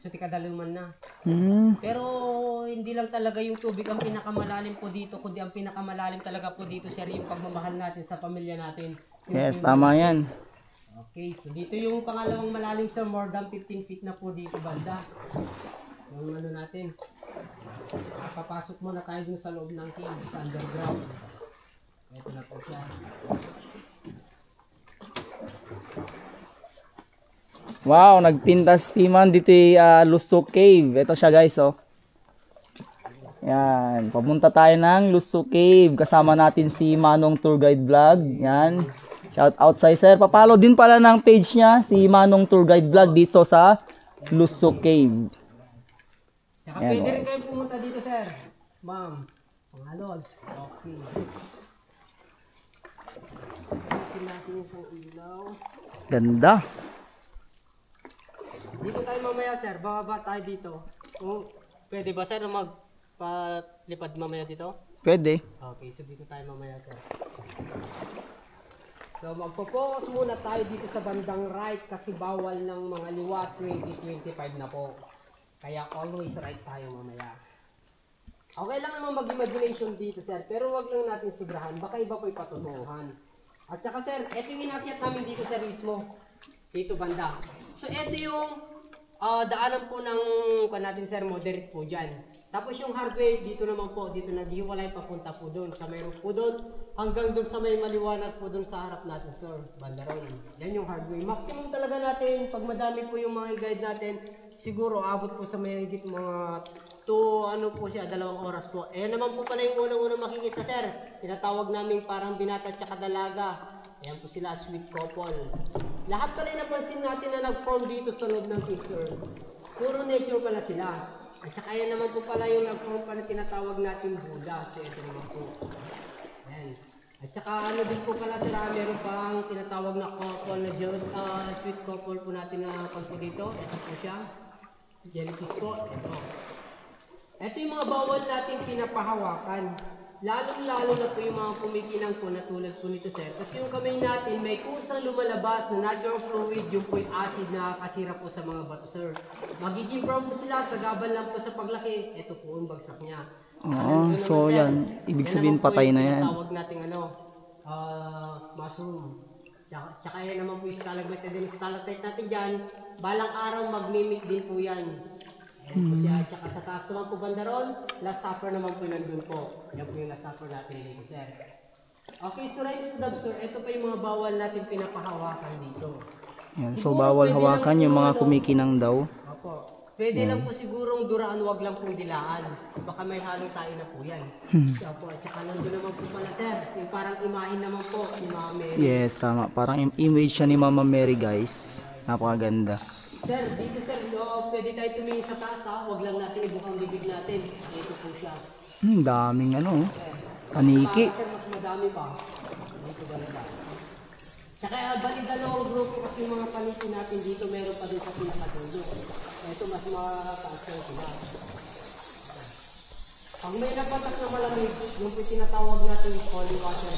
So tikadaluman na. Hmm. Pero hindi lang talaga yung tubig ang pinakamalalim po dito, kundi ang pinakamalalim talaga po dito, sir, yung pagmamahal natin sa pamilya natin. Yes, tama yan. Okay, so dito yung pangalawang malalim, sir, more than 15 feet na po dito banda. Yung ano natin. Papasok muna tayo dun sa loob ng cave, sa underground. Ito na po siya. Wow, nagpintas piman dito Lusok Cave. Ito siya guys, oh. Yan, papunta tayo ng Lusok Cave. Kasama natin si Manong Tour Guide Vlog. Yan. Shout out sa sir. Papalo din pala ng page niya, si Manong Tour Guide Vlog dito sa Lusok Cave. Tsaka yan, pwede rin kayo pumunta dito, sir. Ma'am, mga lods. Okay. Ito natin yung isang ilaw. Ganda. Dito tayo mamaya, sir. Bababa tayo dito. Kung pwede ba, sir, magpalipad mamaya dito? Pwede. Okay, so dito tayo mamaya, sir. So magpo-focus muna tayo dito sa bandang right kasi bawal ng mga liwa 2025 na po. Kaya always right tayo mamaya. Okay lang naman mag-imagination dito, sir, pero wag lang natin sobrahan, baka iba po ipatutuhan. At saka, sir, ito yung inakyat namin dito, sir, mismo. Dito banda. So ito yung daanan po ng natin, sir, moderate po dyan. Tapos yung hardware dito naman po, dito naghiwalay papunta po doon. Sa mayroon po doon, hanggang doon sa may maliwanag po doon sa harap natin, sir, banda ron. Yan yung hardware. Maximum talaga natin, pag madami po yung mga guide natin, siguro abot po sa may higit mga 2 oras po. Ayan naman po pala yung unang-unang makikita, sir. Tinatawag namin parang binata at saka dalaga. Ayan po sila, sweet couple. Lahat pala yung napansin natin na nag-form dito sa loob ng picture. Puro nature pala sila. At saka ayan naman po pala yung nag-form pala tinatawag natin Buddha. So ito naman po. Ayan. At saka ano din po pala sila, meron pang tinatawag na couple na sweet couple po natin na pag po dito. Ito po siya. Jellyfish po. Ito. Ito yung mga bawal natin pinapahawakan. Lalong-lalo na po yung mga kumikinang po na tulad po nito, sir. Kasi yung kamay natin may kusang lumalabas na natural fluid, yung po yung acid na kasira po sa mga bato, sir. Magiging brown po sila, sagaban lang po sa paglaki. Ito po yung bagsak niya. So yan, ibig sabihin patay na yan. Tawag natin mushroom. Tsaka yan naman po yung stalagmite din. Stalactite natin dyan, balang araw mag-mimic din po yan. Ayan po siya. Tsaka sa taas naman po banda ron, last supper naman po nandun po. Yan po yung last supper natin dito, sir. Okay, so right sa dub, sir, ito pa yung mga bawal natin pinapahawakan dito. Yan, so bawal hawakan yung mga kumikinang daw. Opo. Pwede lang po sigurong duraan, wag lang pong dilaan. Baka may halong tayo na po yan. Opo, at saka nandun naman po pala, sir. Yung parang imahin naman po ni Mama Mary. Yes, tama. Parang image siya ni Mama Mary, guys. Napakaganda. Sir, dito, sir, pwede tayo tumingin sa taas, ha? Wag lang natin ibukang bibig natin. Dito po siya. Daming paniki. Sir, mas madami pa. Dito banda. Saka bali dalawang grupo kasi yung mga paniki natin dito, meron pa din sa pinakadulo. Ito mas makakaasal sila. Pag may napatak na malamig, yung tinatawag natin holy water.